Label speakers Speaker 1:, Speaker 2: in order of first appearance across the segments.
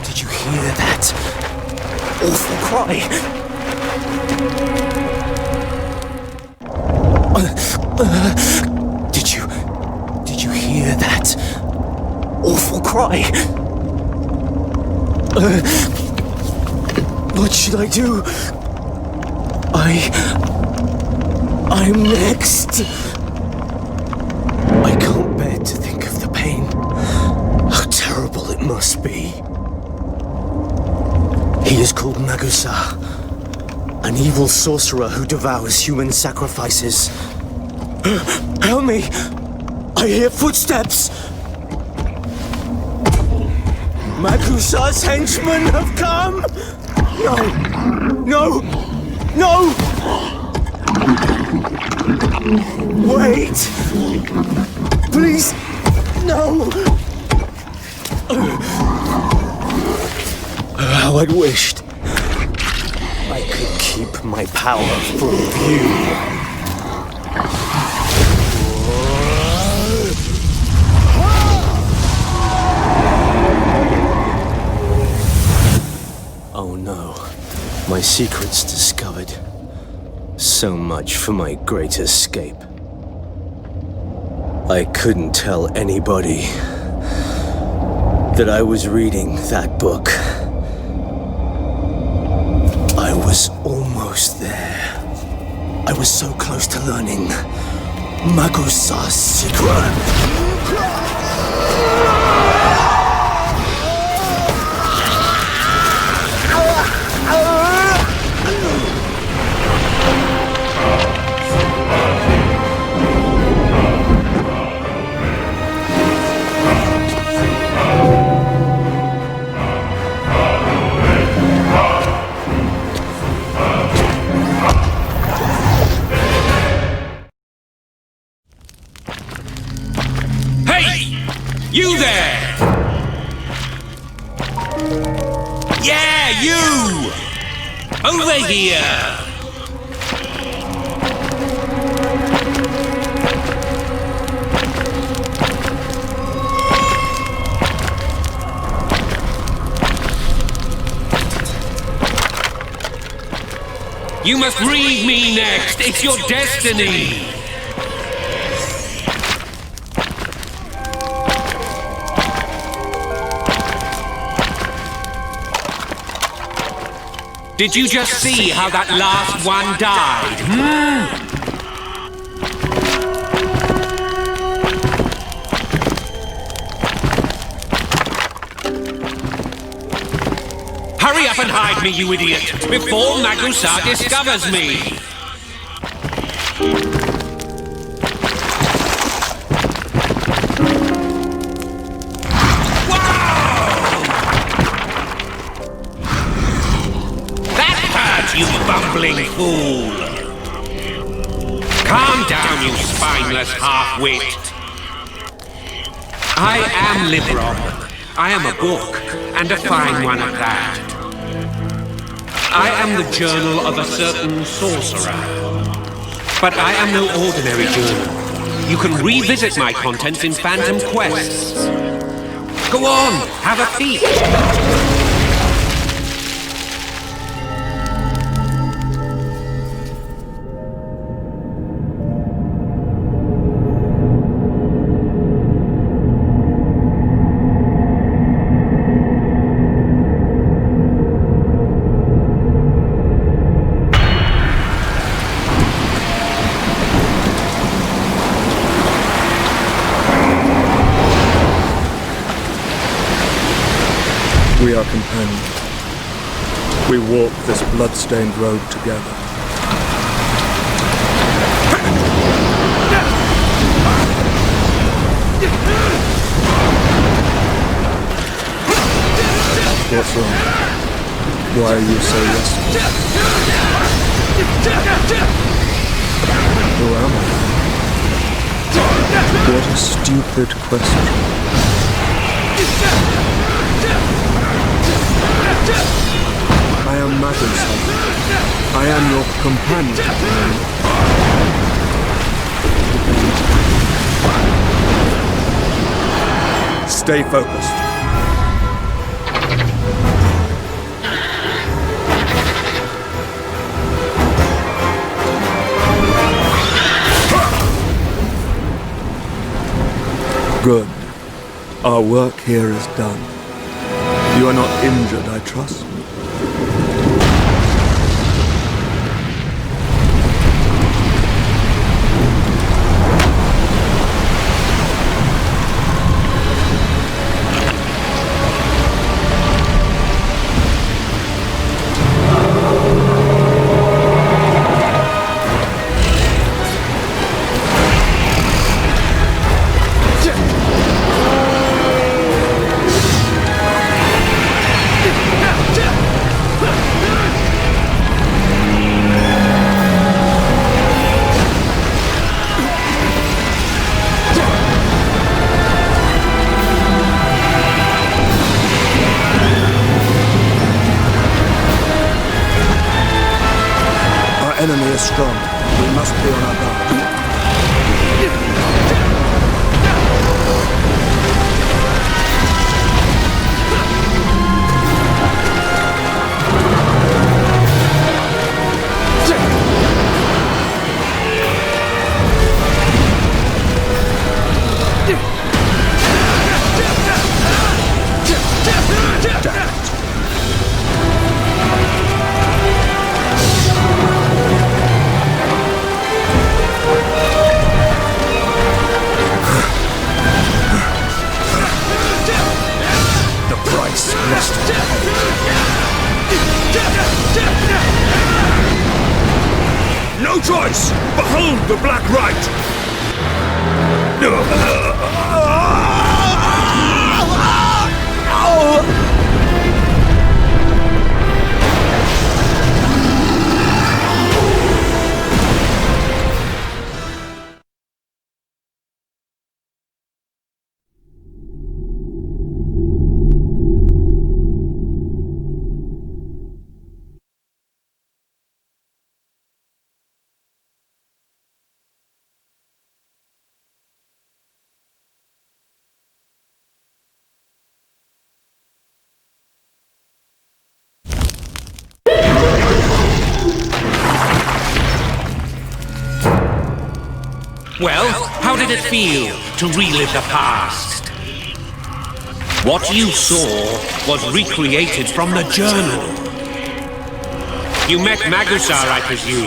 Speaker 1: Did you hear that awful cry? Did you hear that awful cry? What should I do? I'm next. I can't bear to think of the pain. How terrible it must be. He is called Magusa, an evil sorcerer who devours human sacrifices. Help me! I hear footsteps! Magusa's henchmen have come! No! No! No! Wait! Please! No! How I'd wished I could keep my power from view. Oh no, my secret's discovered. So much for my great escape. I couldn't tell anybody that I was reading that book. I was almost there. I was so close to learning Magusa's secret.
Speaker 2: You there! Yeah, you! Over here! You must read me next! It's your destiny! Did you just see how that last one died? Hurry up and hide me, you idiot, before Magusa discovers me! You bumbling fool! Calm down, you spineless half-wit! I am Libron. I am a book, and a fine one at that. I am the journal of a certain sorcerer. But I am no ordinary journal. You can revisit my contents in Phantom Quests. Go on, have a peek!
Speaker 3: We are companions. We walk this blood-stained road together. What's wrong? Why are you so restless? Who am I? What a stupid question. I am Magusa. I am your companion. Stay focused. Good. Our work here is done. You are not injured, I trust. Enemy is strong. We must be on our guard.
Speaker 4: No choice! Behold the Black Rite!
Speaker 2: Well, how did it feel to relive the past? What you saw was recreated from the journal. You met Magusar, I presume.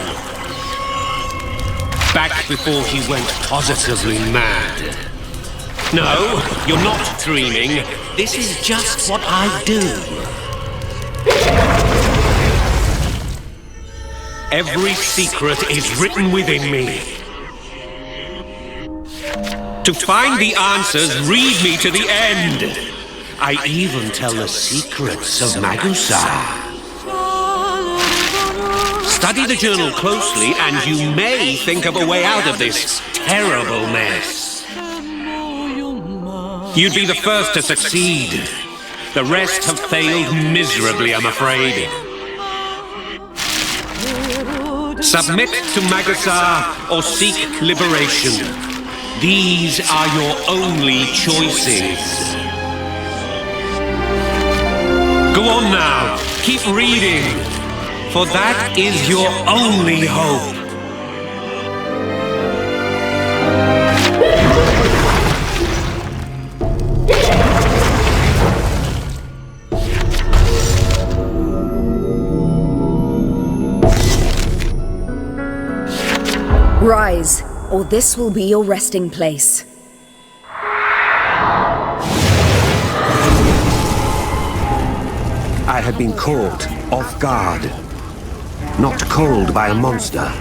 Speaker 2: Back before he went positively mad. No, you're not dreaming. This is just what I do. Every secret is written within me. To find the answers, read me to the end. I even tell the secrets of Magusar. Study the journal closely, and you may think of a way out of this terrible mess. You'd be the first to succeed. The rest have failed miserably, I'm afraid. Submit to Magusar or seek liberation. These are your only choices. Go on now, keep reading, for that is your only hope.
Speaker 5: Rise, or this will be your resting place.
Speaker 2: I had been caught
Speaker 6: off guard, not cold by a monster.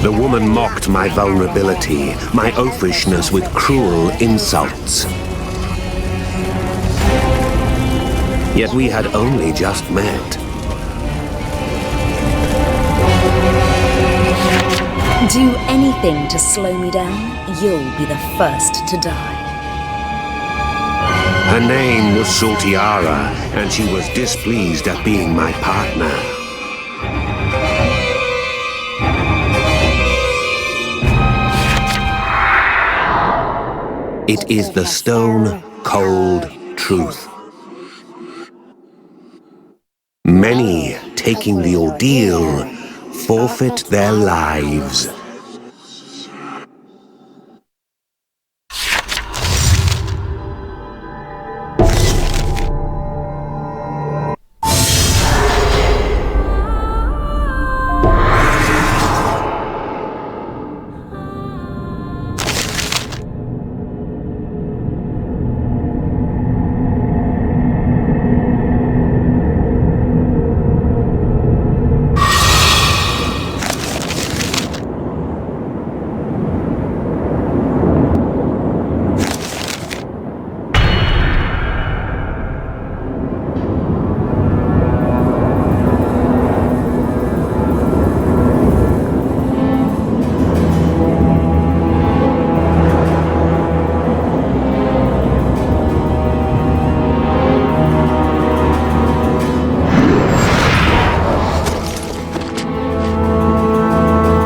Speaker 6: The woman mocked my vulnerability, my oafishness with cruel insults. Yet we had only just met.
Speaker 5: Do anything to slow me down, you'll be the first to die.
Speaker 6: Her name was Sorcerer, and she was displeased at being my partner. It is the stone-cold truth. Many, taking the ordeal, forfeit their lives.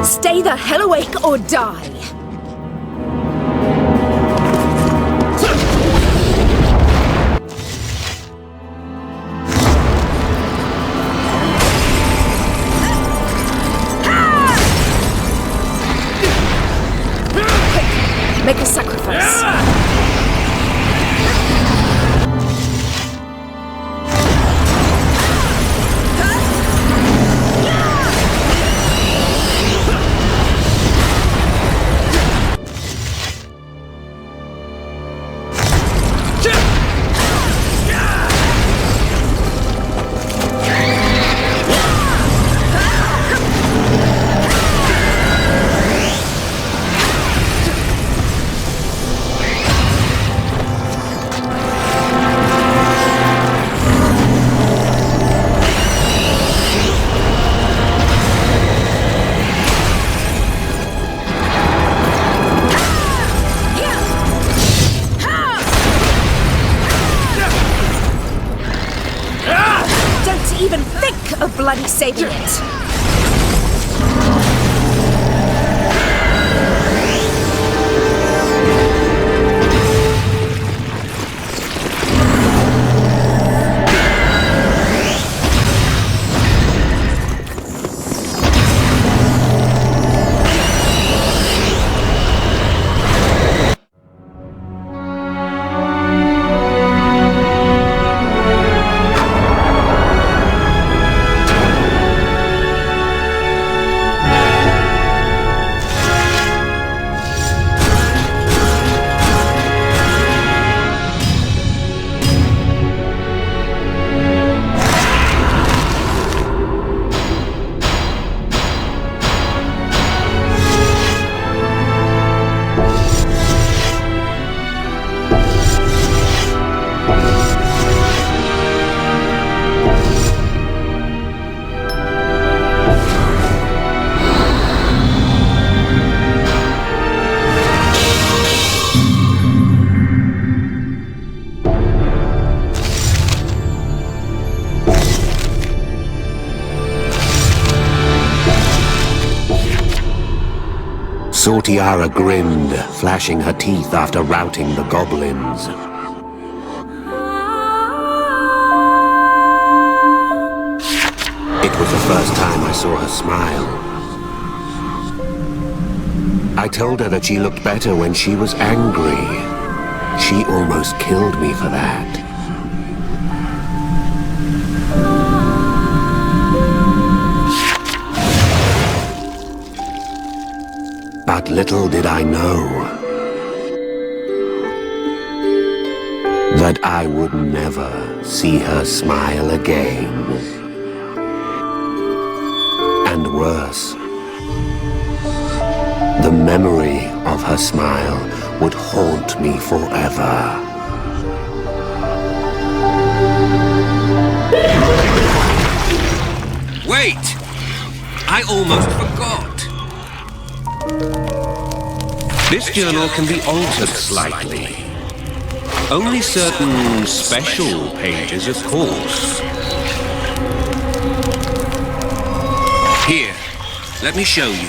Speaker 5: Stay the hell awake or die! Quick, make a sacrifice. Even think of bloody saving it!
Speaker 6: Sorcerer grinned, flashing her teeth after routing the goblins. It was the first time I saw her smile. I told her that she looked better when she was angry. She almost killed me for that. But little did I know that I would never see her smile again. And worse, the memory of her smile would haunt me forever.
Speaker 2: Wait! I almost forgot. This journal can be altered slightly. Only certain special pages, of course. Here, let me show you.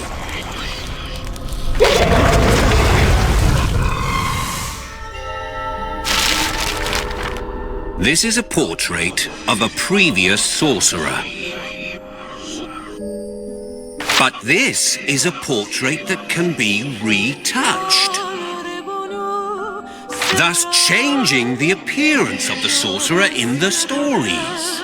Speaker 2: This is a portrait of a previous sorcerer. But this is a portrait that can be retouched, thus changing the appearance of the sorcerer in the stories.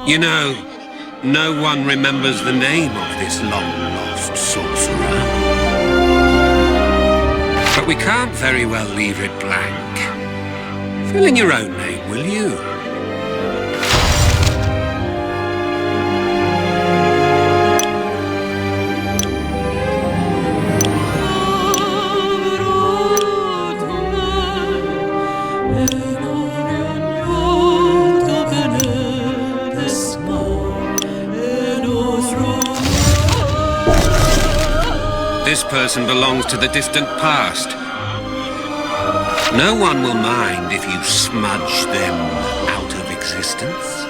Speaker 2: You know, no one remembers the name of this long-lost sorcerer. But we can't very well leave it blank. Fill in your own name, will you? This person belongs to the distant past. No one will mind if you smudge them out of existence.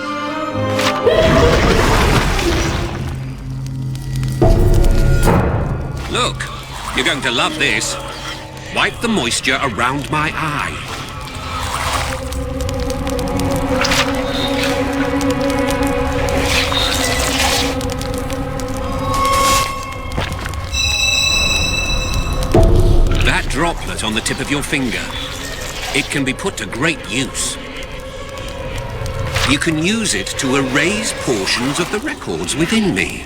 Speaker 2: Look, you're going to love this. Wipe the moisture around my eye. droplet on the tip of your finger. It can be put to great use. You can use it to erase portions of the records within me.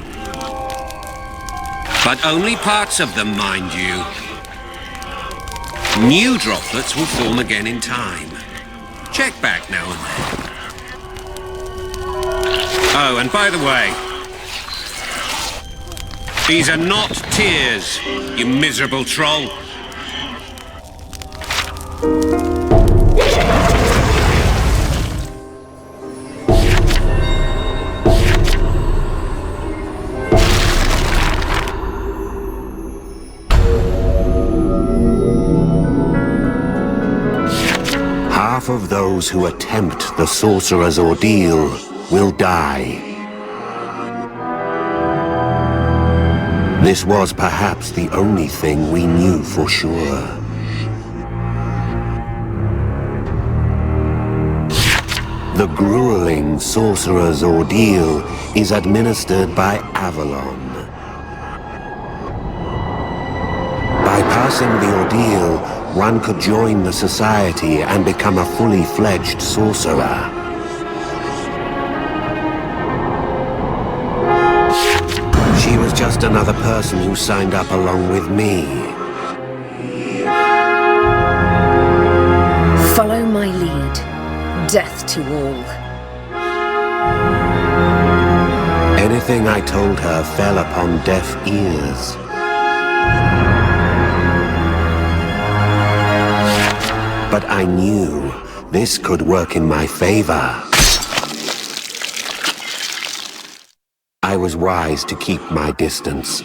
Speaker 2: But only parts of them, mind you. New droplets will form again in time. Check back now and then. Oh, and by the way, these are not tears, you miserable troll.
Speaker 6: Half of those who attempt the Sorcerer's Ordeal will die. This was perhaps the only thing we knew for sure. The grueling Sorcerer's Ordeal is administered by Avalon. By passing the ordeal, one could join the society and become a fully fledged sorcerer. She was just another person who signed up along with me.
Speaker 5: Follow my lead. Death to all.
Speaker 6: Anything I told her fell upon deaf ears. But I knew this could work in my favor. I was wise to keep my distance,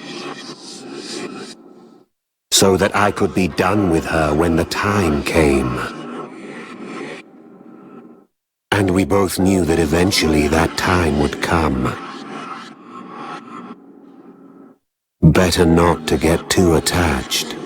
Speaker 6: so that I could be done with her when the time came. And we both knew that eventually that time would come. Better not to get too attached.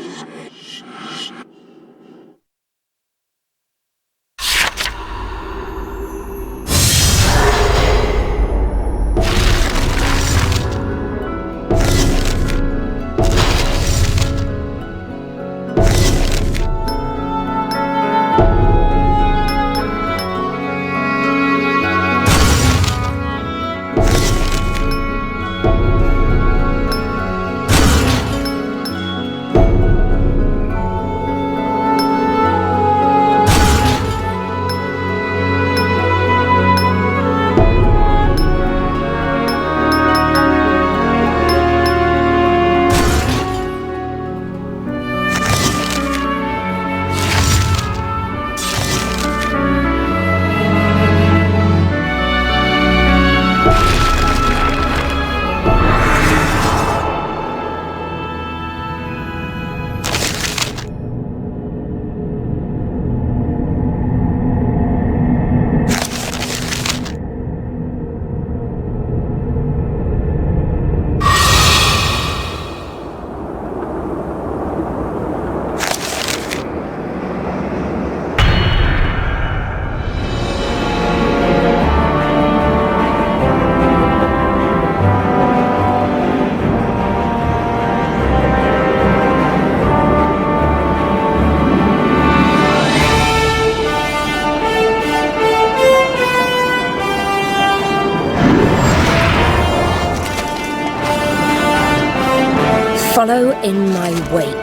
Speaker 5: Follow in my wake.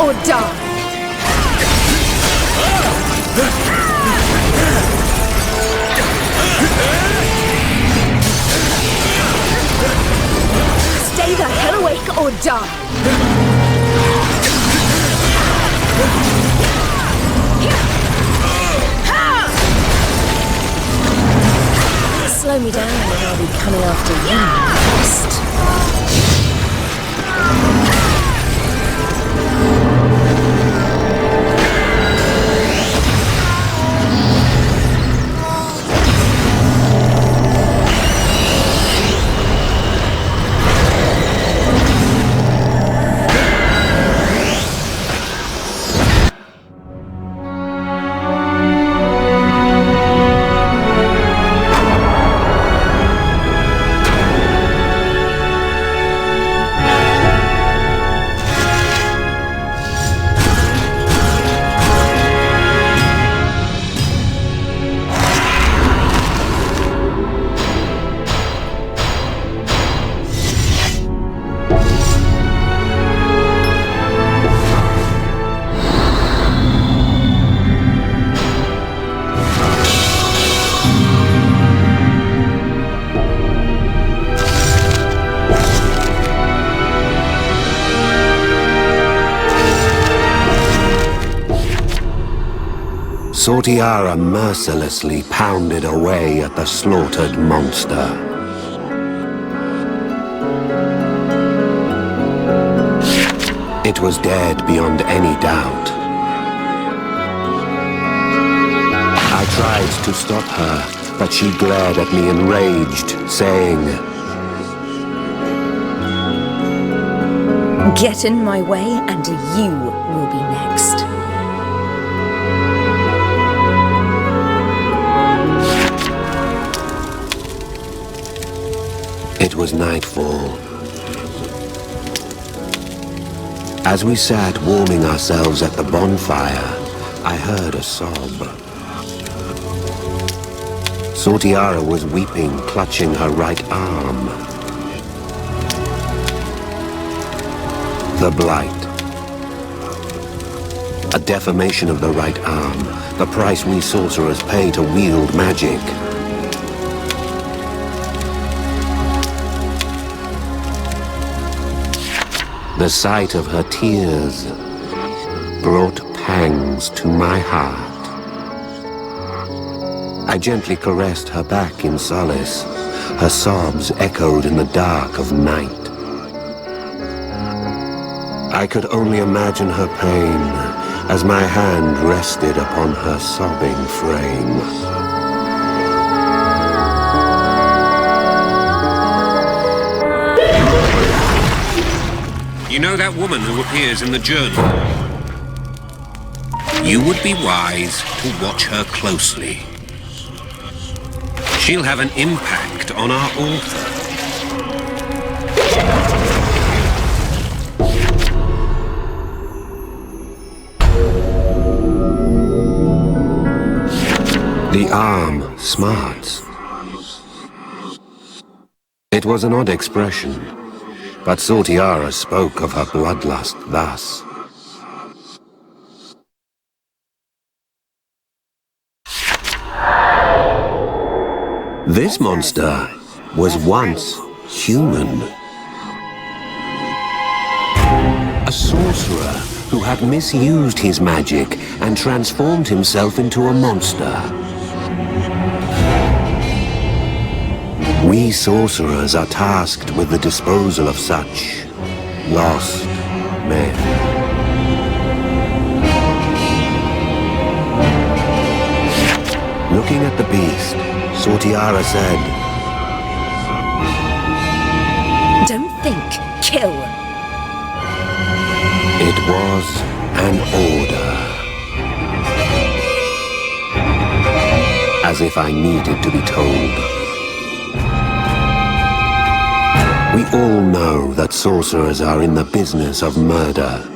Speaker 5: or die. Stay the hell awake or die. Slow me down and I'll be coming after you next.
Speaker 6: Sorcerer mercilessly pounded away at the slaughtered monster. It was dead beyond any doubt. I tried to stop her, but she glared at me enraged, saying,
Speaker 5: Get in my way and you will be next.
Speaker 6: It was nightfall. As we sat warming ourselves at the bonfire, I heard a sob. Sorcerer was weeping, clutching her right arm. The blight. A deformation of the right arm, the price we sorcerers pay to wield magic. The sight of her tears brought pangs to my heart. I gently caressed her back in solace. Her sobs echoed in the dark of night. I could only imagine her pain as my hand rested upon her sobbing frame.
Speaker 2: You know that woman who appears in the journal? You would be wise to watch her closely. She'll have an impact on our author.
Speaker 6: The arm smarts. It was an odd expression. But Sorcerer spoke of her bloodlust thus. This monster was once human. A sorcerer who had misused his magic and transformed himself into a monster. We sorcerers are tasked with the disposal of such lost men. Looking at the beast, Sorcerer said,
Speaker 5: Don't think, kill.
Speaker 6: It was an order. As if I needed to be told. We all know that sorcerers are in the business of murder.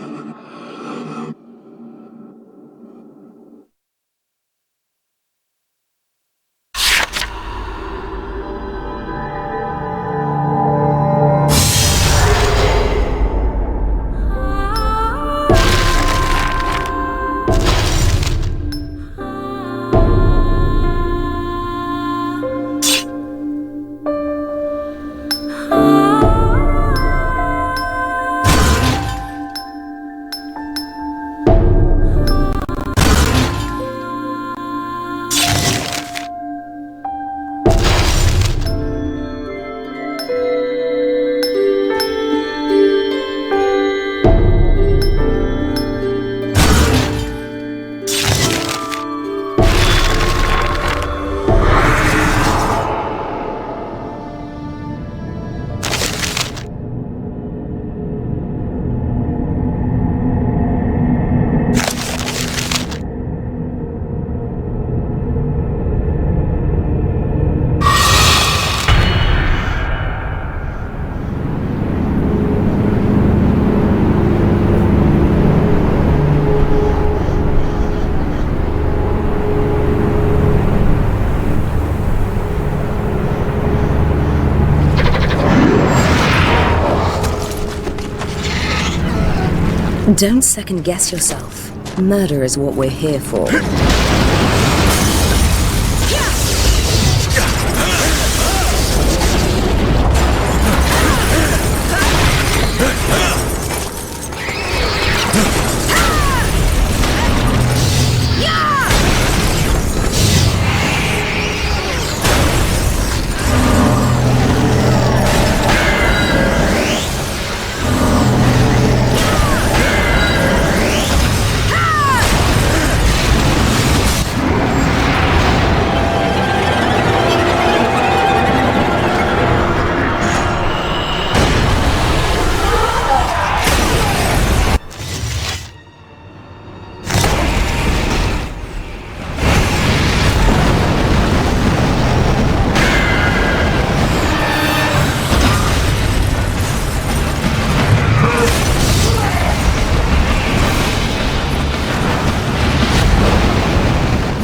Speaker 5: Don't second guess yourself. Murder is what we're here for.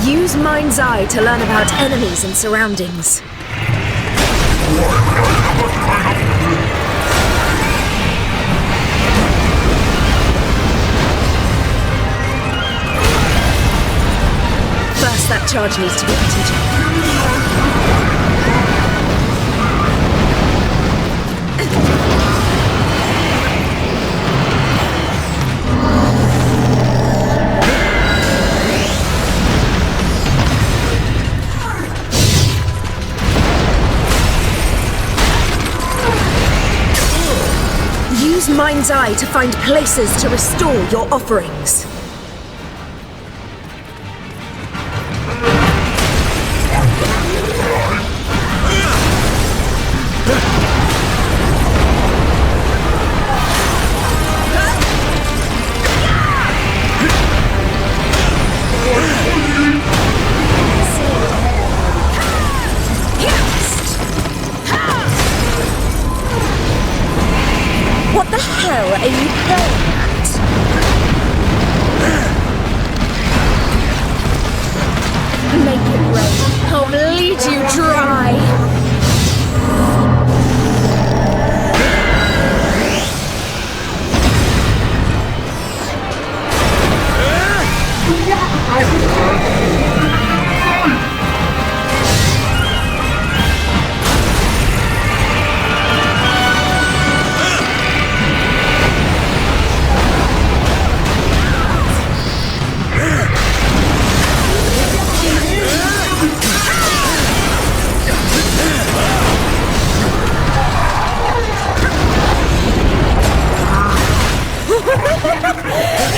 Speaker 5: Use Mind's Eye to learn about enemies and surroundings. First, that charge needs to be completed. Use Mind's Eye to find places to restore your offerings. What the hell are you playing at? Make it rain. I'll bleed you dry.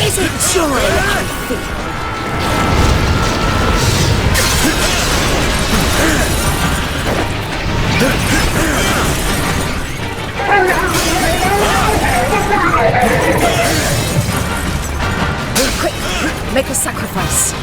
Speaker 5: Is it joy I feel? Quick, make a sacrifice.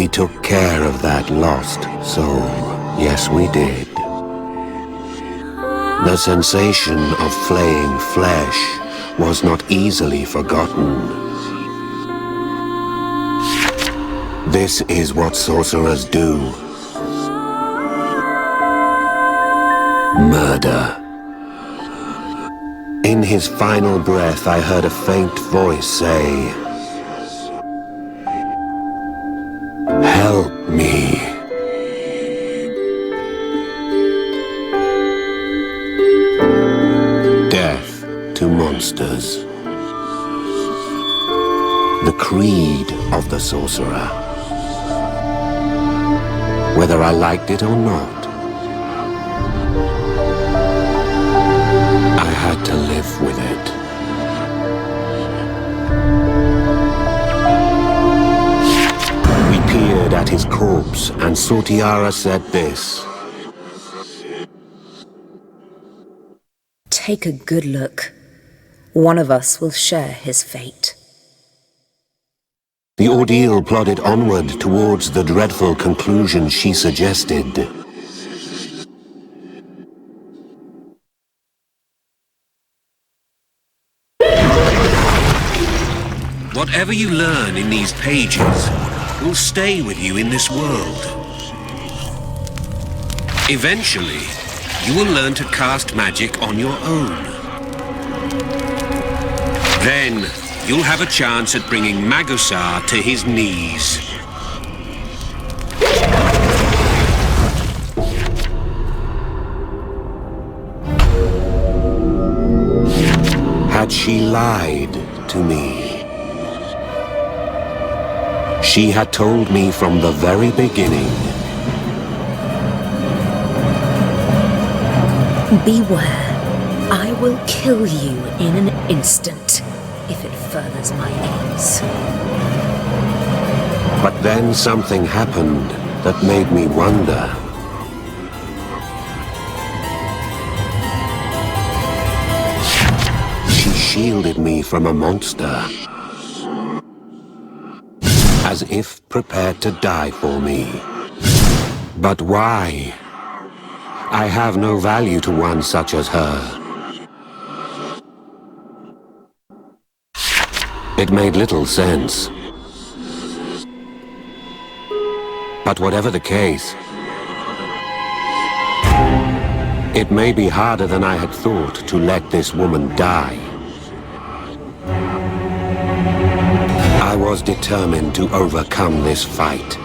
Speaker 6: We took care of that lost soul. Yes, we did. The sensation of flaying flesh was not easily forgotten. This is what sorcerers do. Murder. In his final breath, I heard a faint voice say, "Help me." Death to monsters. The creed of the sorcerer. Whether I liked it or not, I had to live with it. We peered at his corpse, and Sortiara said this.
Speaker 5: Take a good look. One of us will share his fate.
Speaker 6: The Ordeal plodded onward towards the dreadful conclusion she suggested.
Speaker 2: Whatever you learn in these pages will stay with you in this world. Eventually, you will learn to cast magic on your own. Then, you'll have a chance at bringing Magusar to his knees.
Speaker 6: Had she lied to me? She had told me from the very beginning.
Speaker 5: Beware. I will kill you in an instant, if it furthers my aims.
Speaker 6: But then something happened that made me wonder. She shielded me from a monster, as if prepared to die for me. But why? I have no value to one such as her. It made little sense. But whatever the case, it may be harder than I had thought to let this woman die. I was determined to overcome this fight.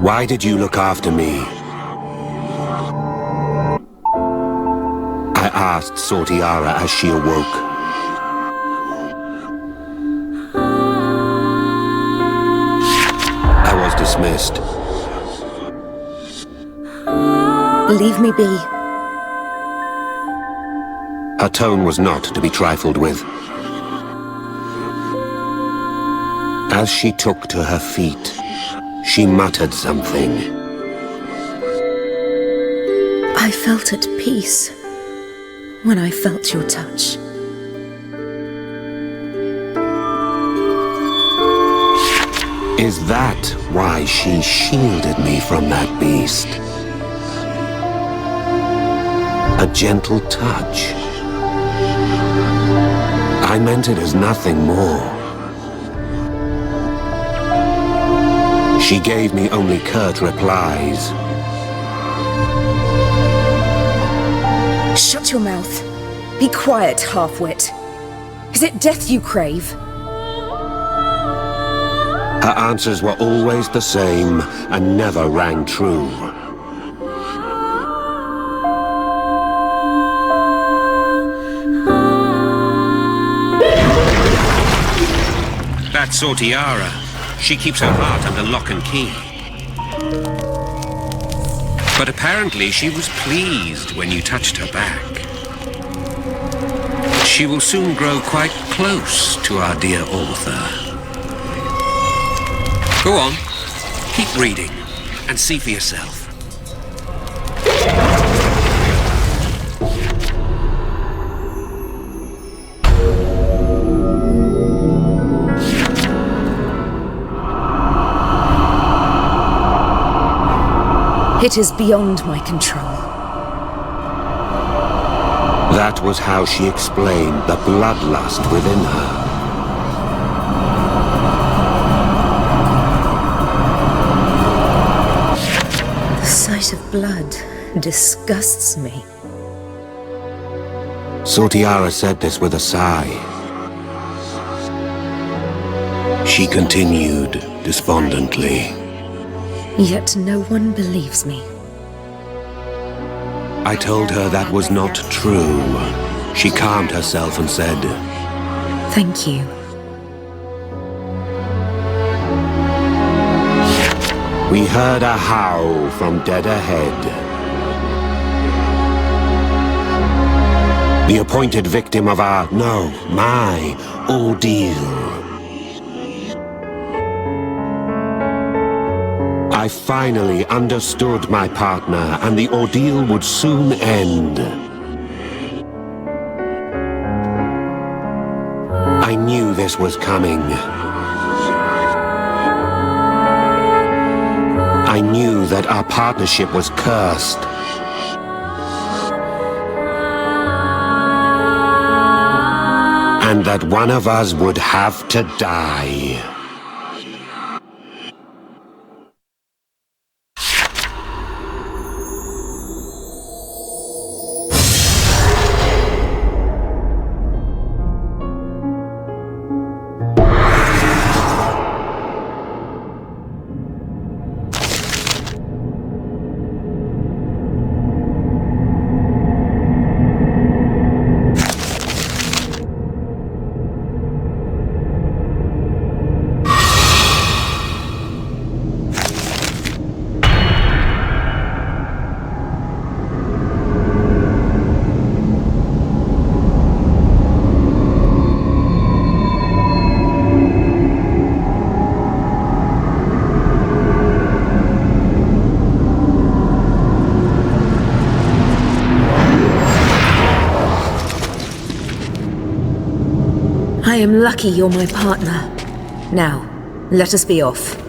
Speaker 6: Why did you look after me? I asked Sortiara as she awoke. I was dismissed.
Speaker 5: Leave me be.
Speaker 6: Her tone was not to be trifled with. As she took to her feet, she muttered something.
Speaker 5: I felt at peace when I felt your touch.
Speaker 6: Is that why she shielded me from that beast? A gentle touch. I meant it as nothing more. She gave me only curt replies.
Speaker 5: Shut your mouth. Be quiet, half-wit. Is it death you crave?
Speaker 6: Her answers were always the same and never rang true.
Speaker 2: That's Sortiara. She keeps her heart under lock and key. But apparently she was pleased when you touched her back. She will soon grow quite close to our dear author. Go on, keep reading and see for yourself.
Speaker 5: It is beyond my control.
Speaker 6: That was how she explained the bloodlust within her.
Speaker 5: The sight of blood disgusts me.
Speaker 6: Sortiara said this with a sigh. She continued despondently.
Speaker 5: Yet no one believes me.
Speaker 6: I told her that was not true. She calmed herself and said,
Speaker 5: Thank you.
Speaker 6: We heard a howl from dead ahead. The appointed victim of our, no, my, ordeal. I finally understood my partner, and the ordeal would soon end. I knew this was coming. I knew that our partnership was cursed. And that one of us would have to die.
Speaker 5: I am lucky you're my partner. Now, let us be off.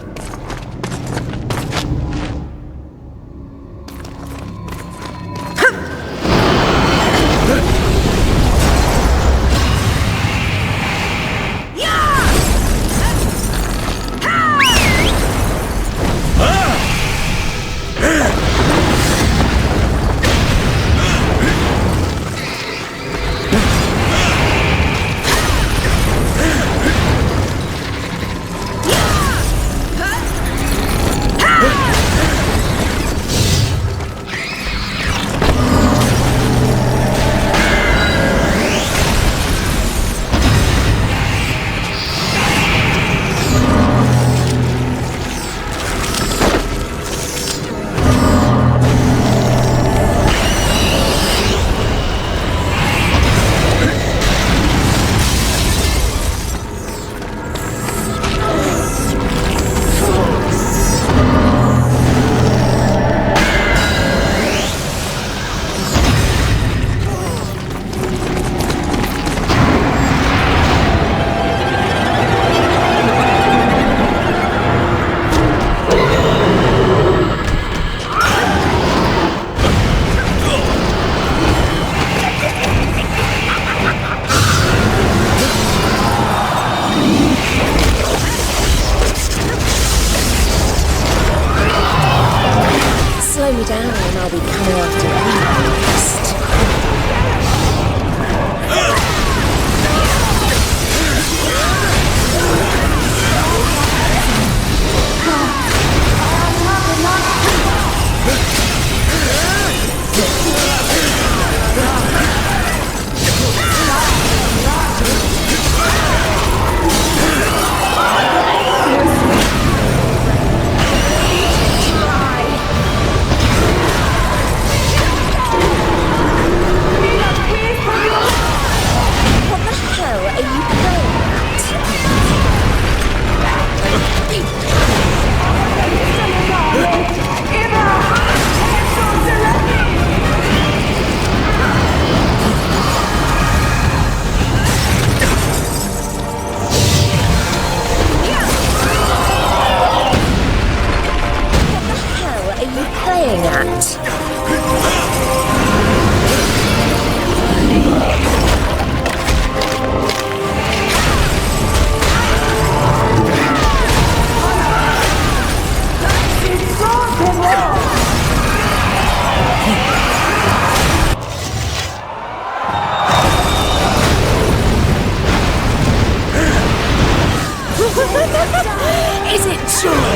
Speaker 5: Is it true?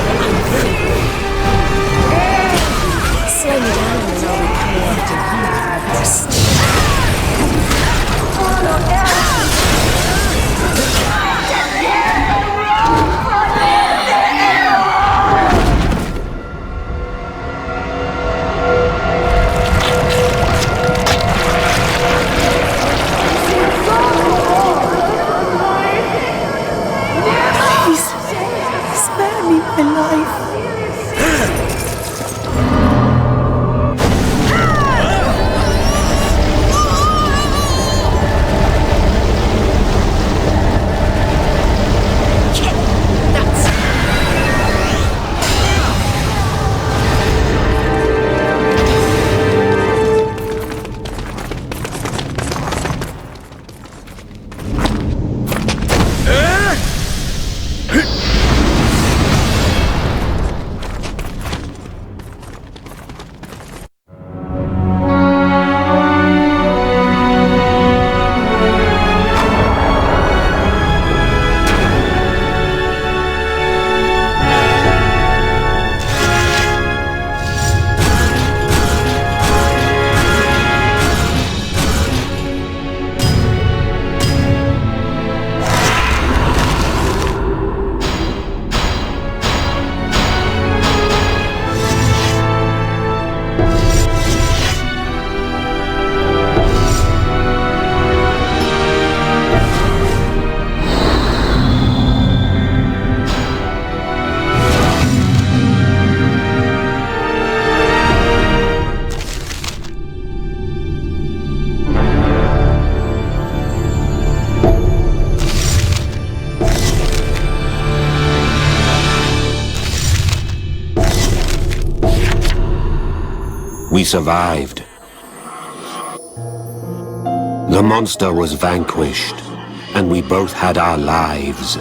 Speaker 5: Slaying animals are recreated in human rest.
Speaker 7: Spare me my life.
Speaker 6: We survived. The monster was vanquished, and we both had our lives.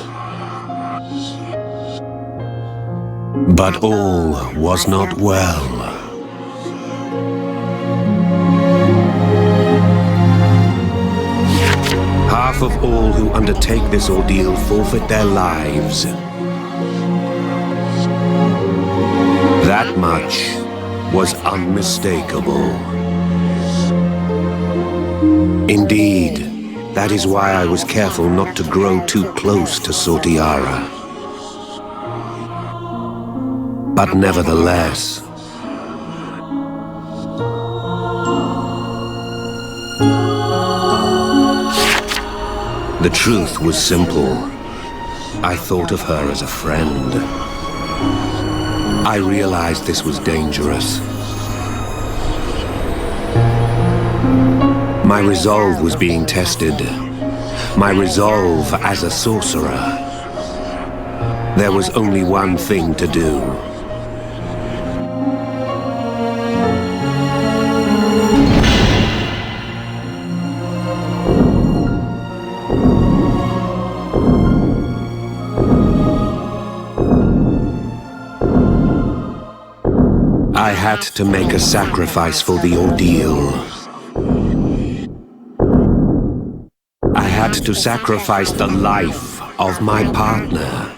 Speaker 6: But all was not well. Half of all who undertake this ordeal forfeit their lives. That much was unmistakable. Indeed, that is why I was careful not to grow too close to Sorcerer. But nevertheless, the truth was simple. I thought of her as a friend. I realized this was dangerous. My resolve was being tested. My resolve as a sorcerer. There was only one thing to do. I had to make a sacrifice for the ordeal. I had to sacrifice the life of my partner.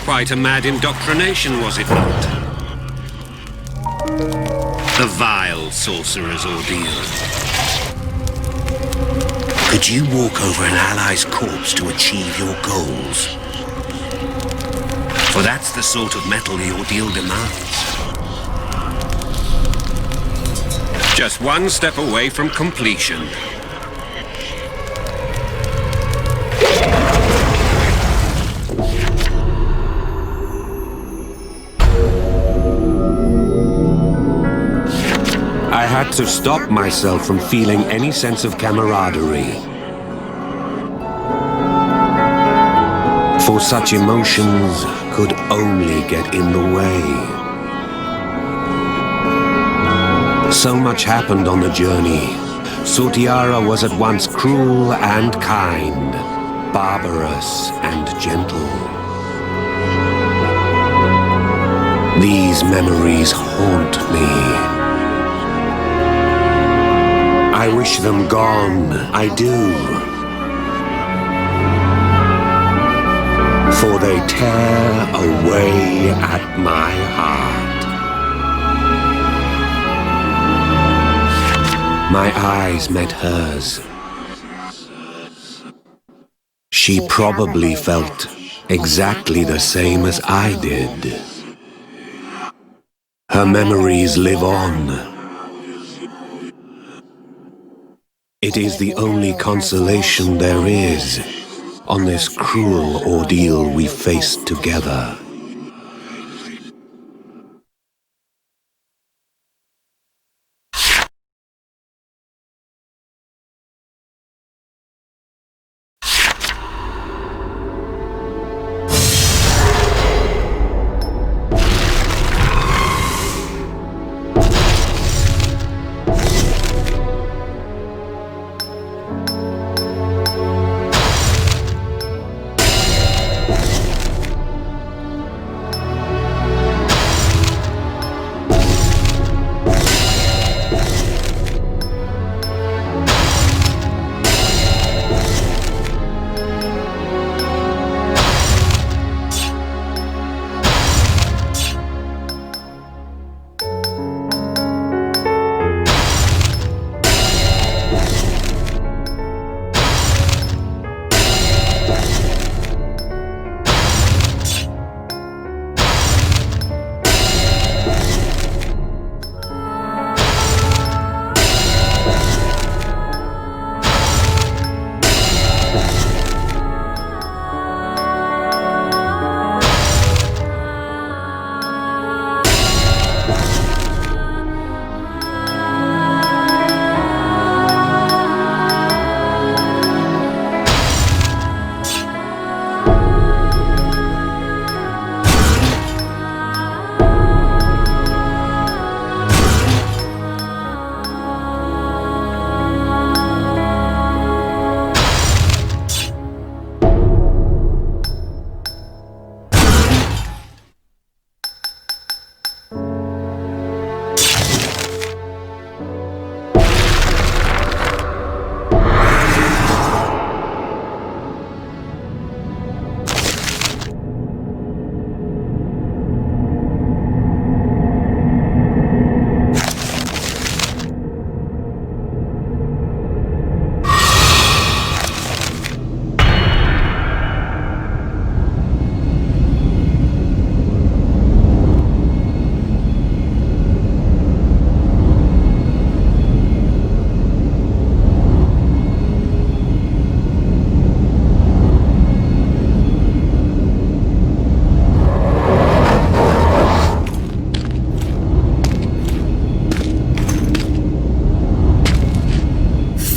Speaker 2: Quite a mad indoctrination, was it not? The vile sorcerer's ordeal.
Speaker 8: Could you walk over an ally's corpse to achieve your goals? For that's the sort of metal the ordeal demands.
Speaker 2: Just one step away from completion.
Speaker 6: I had to stop myself from feeling any sense of camaraderie. For such emotions could only get in the way. So much happened on the journey. Sorcerer was at once cruel and kind, barbarous and gentle. These memories haunt me. I wish them gone, I do. For they tear away at my heart. My eyes met hers. She probably felt exactly the same as I did. Her memories live on. It is the only consolation there is on this cruel ordeal we faced together.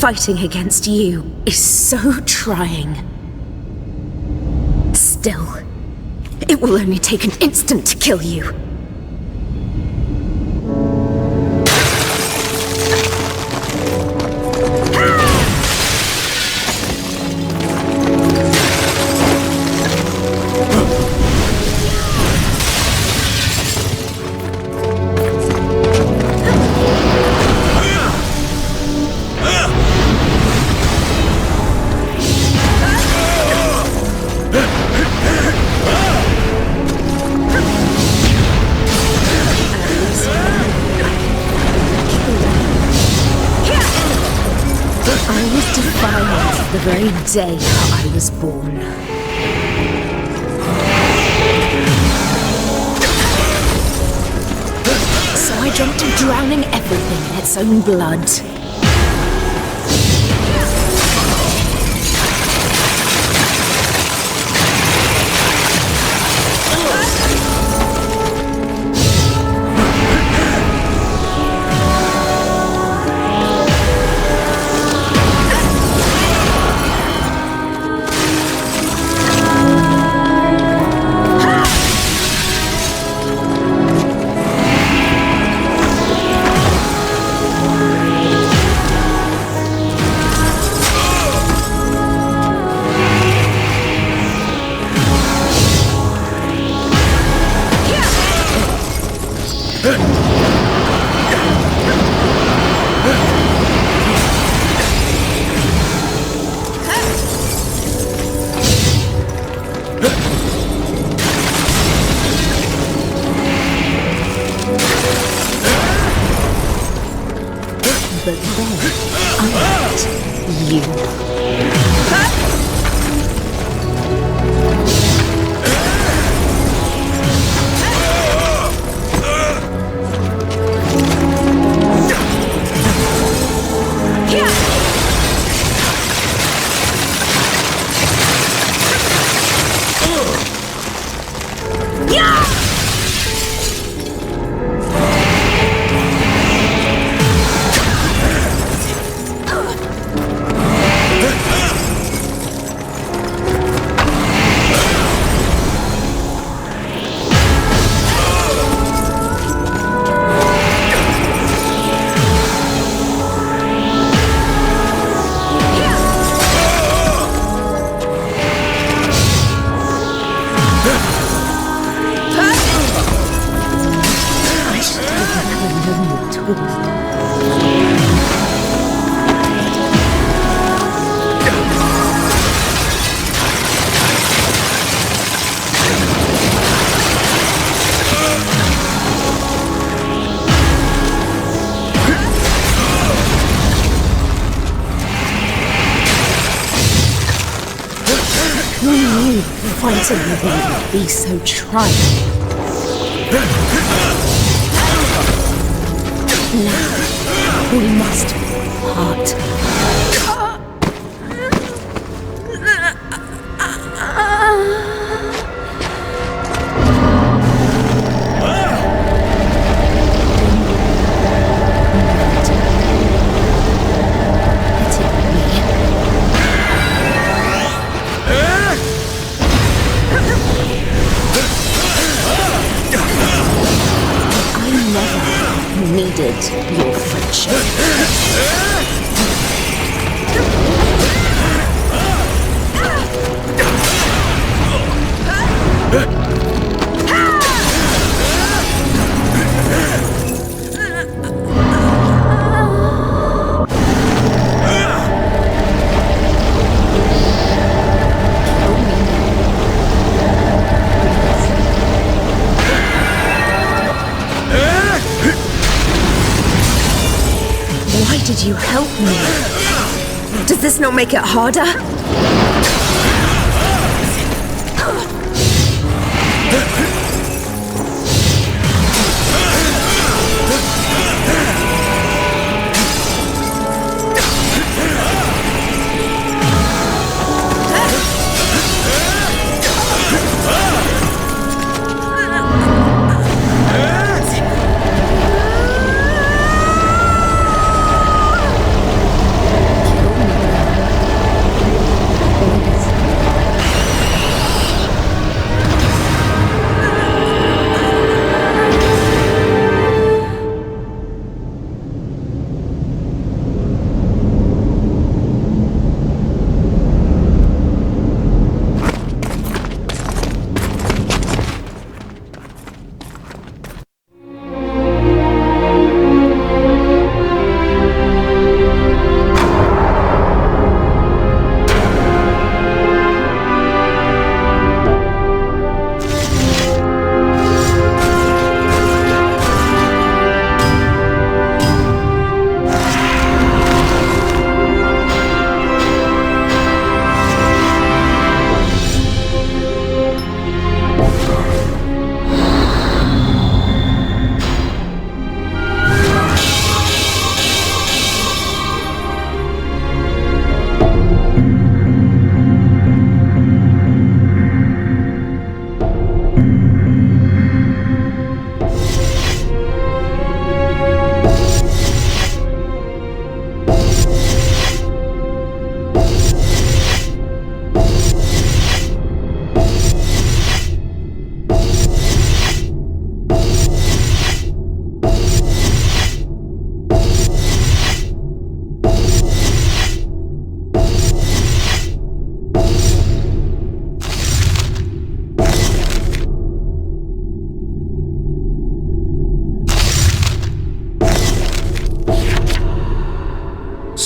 Speaker 5: Fighting against you is so trying. Still, it will only take an instant to kill you. The very day I was born. So I dreamt of drowning everything in its own blood. But then I met you. Fighting with me would be so trying. Now, we must part. Needed your friendship. Why did you help me? Does this not make it harder?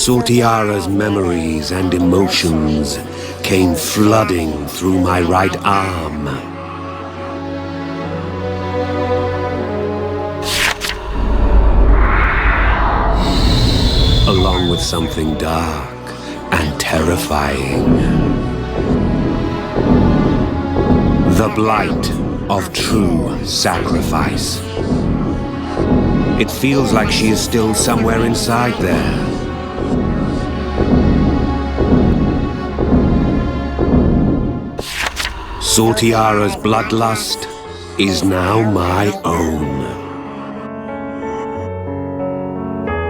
Speaker 6: Sortiara's memories and emotions came flooding through my right arm. with something dark and terrifying. The blight of true sacrifice. It feels like she is still somewhere inside there. Sortiara's bloodlust is now my own.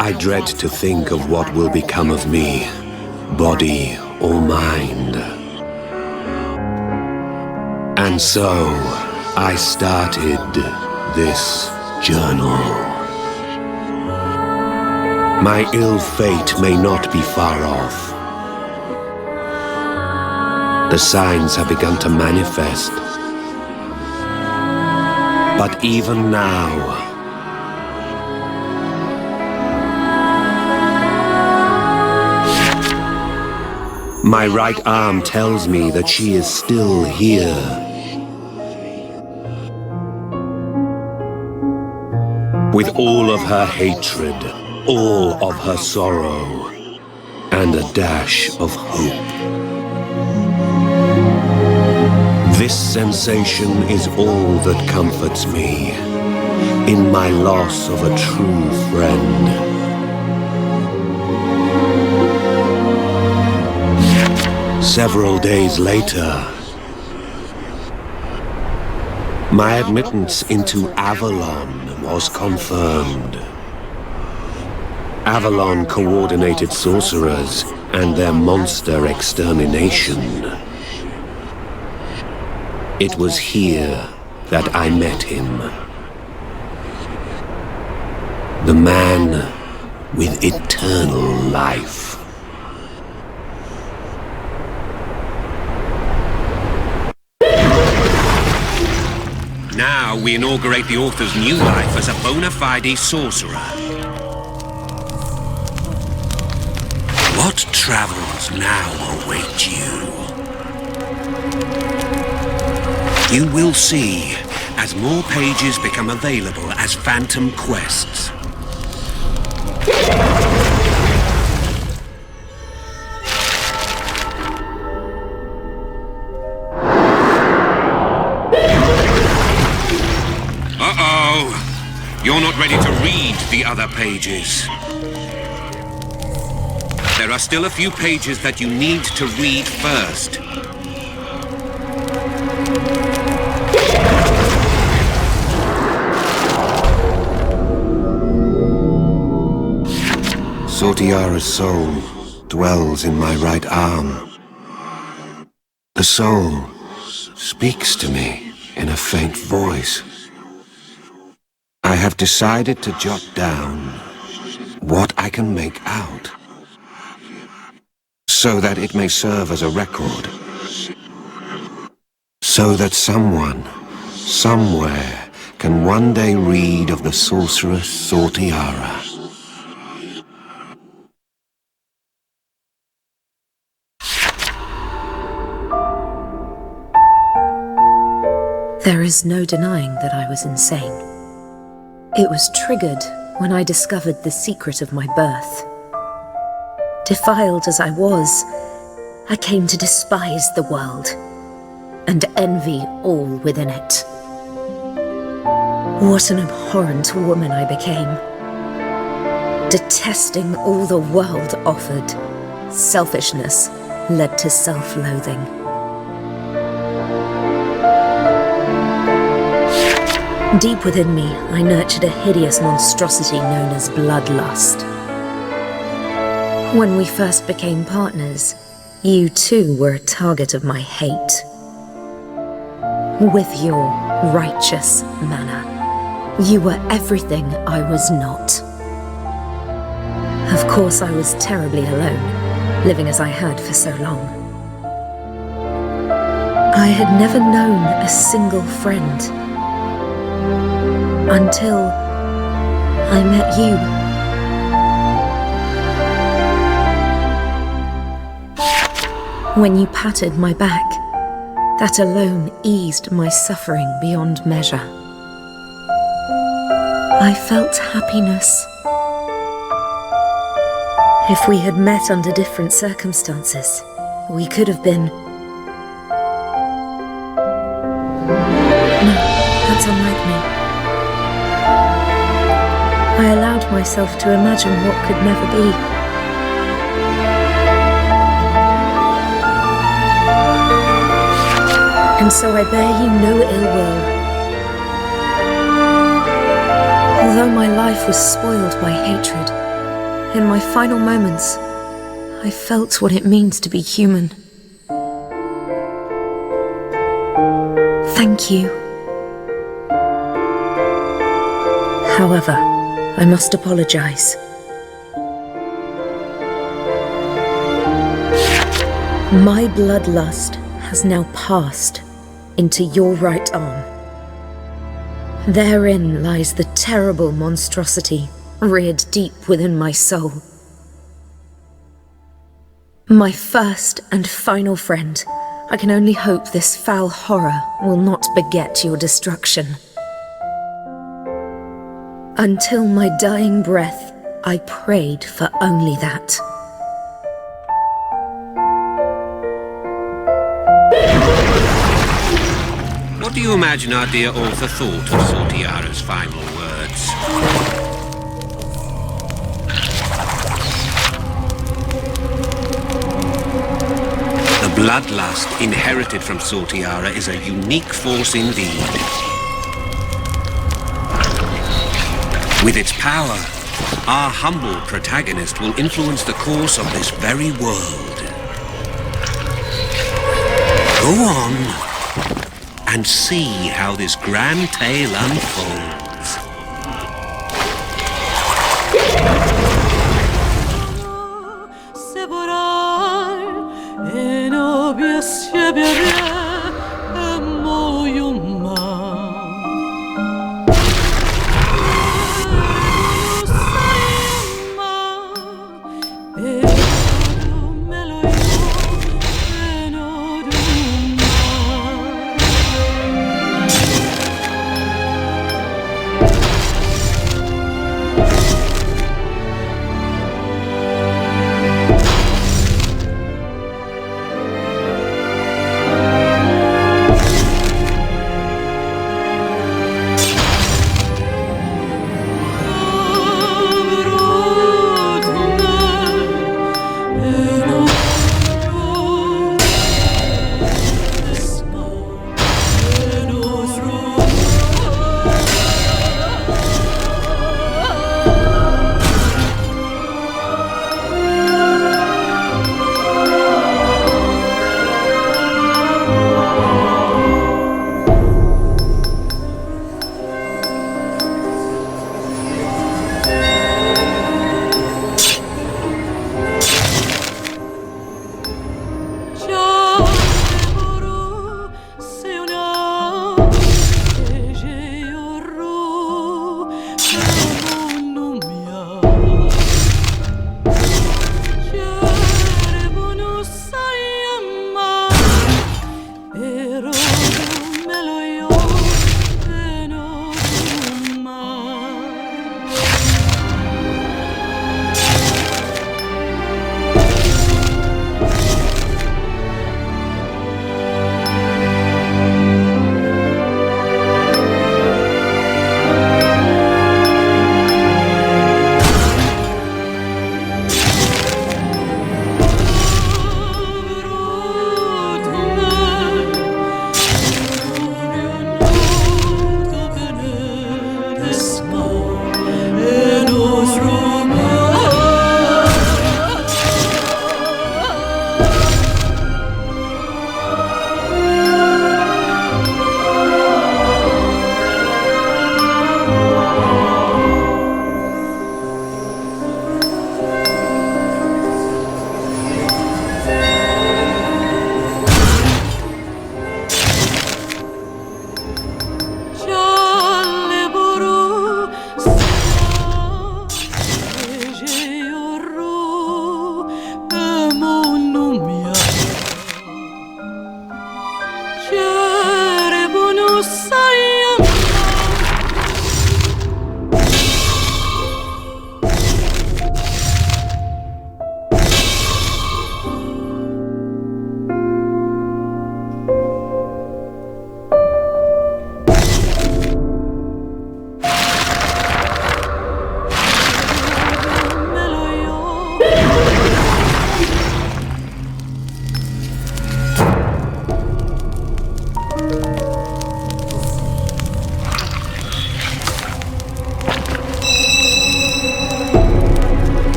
Speaker 6: I dread to think of what will become of me, body or mind. And so, I started this journal. My ill fate may not be far off. The signs have begun to manifest. But even now, my right arm tells me that she is still here. With all of her hatred, all of her sorrow, and a dash of hope. This sensation is all that comforts me in my loss of a true friend. Several days later, my admittance into Avalon was confirmed. Avalon coordinated sorcerers and their monster extermination. It was here that I met him. The man with eternal life.
Speaker 2: Now we inaugurate the author's new life as a bona fide sorcerer.
Speaker 8: What travels now await you? You will see as more pages become available as Phantom Quests.
Speaker 2: Uh-oh! You're not ready to read the other pages. There are still a few pages that you need to read first.
Speaker 6: Sortiara's soul dwells in my right arm. The soul speaks to me in a faint voice. I have decided to jot down what I can make out, so that it may serve as a record, so that someone, somewhere, can one day read of the sorceress Sortiara.
Speaker 5: There is no denying that I was insane. It was triggered when I discovered the secret of my birth. Defiled as I was, I came to despise the world and envy all within it. What an abhorrent woman I became. Detesting all the world offered, selfishness led to self-loathing. Deep within me, I nurtured a hideous monstrosity known as bloodlust. When we first became partners, you too were a target of my hate. With your righteous manner, you were everything I was not. Of course, I was terribly alone, living as I had for so long. I had never known a single friend. Until I met you. When you patted my back, that alone eased my suffering beyond measure. I felt happiness. If we had met under different circumstances, we could have been... No, that's unlike me. I allowed myself to imagine what could never be. And so I bear you no ill will. Although my life was spoiled by hatred, in my final moments, I felt what it means to be human. Thank you. However, I must apologize. My bloodlust has now passed into your right arm. Therein lies the terrible monstrosity reared deep within my soul. My first and final friend, I can only hope this foul horror will not beget your destruction. Until my dying breath, I prayed for only that.
Speaker 8: What do you imagine our dear author thought of Sortiara's final words? The bloodlust inherited from Sortiara is a unique force indeed. With its power, our humble protagonist will influence the course of this very world. Go on and see how this grand tale unfolds.
Speaker 7: En obvious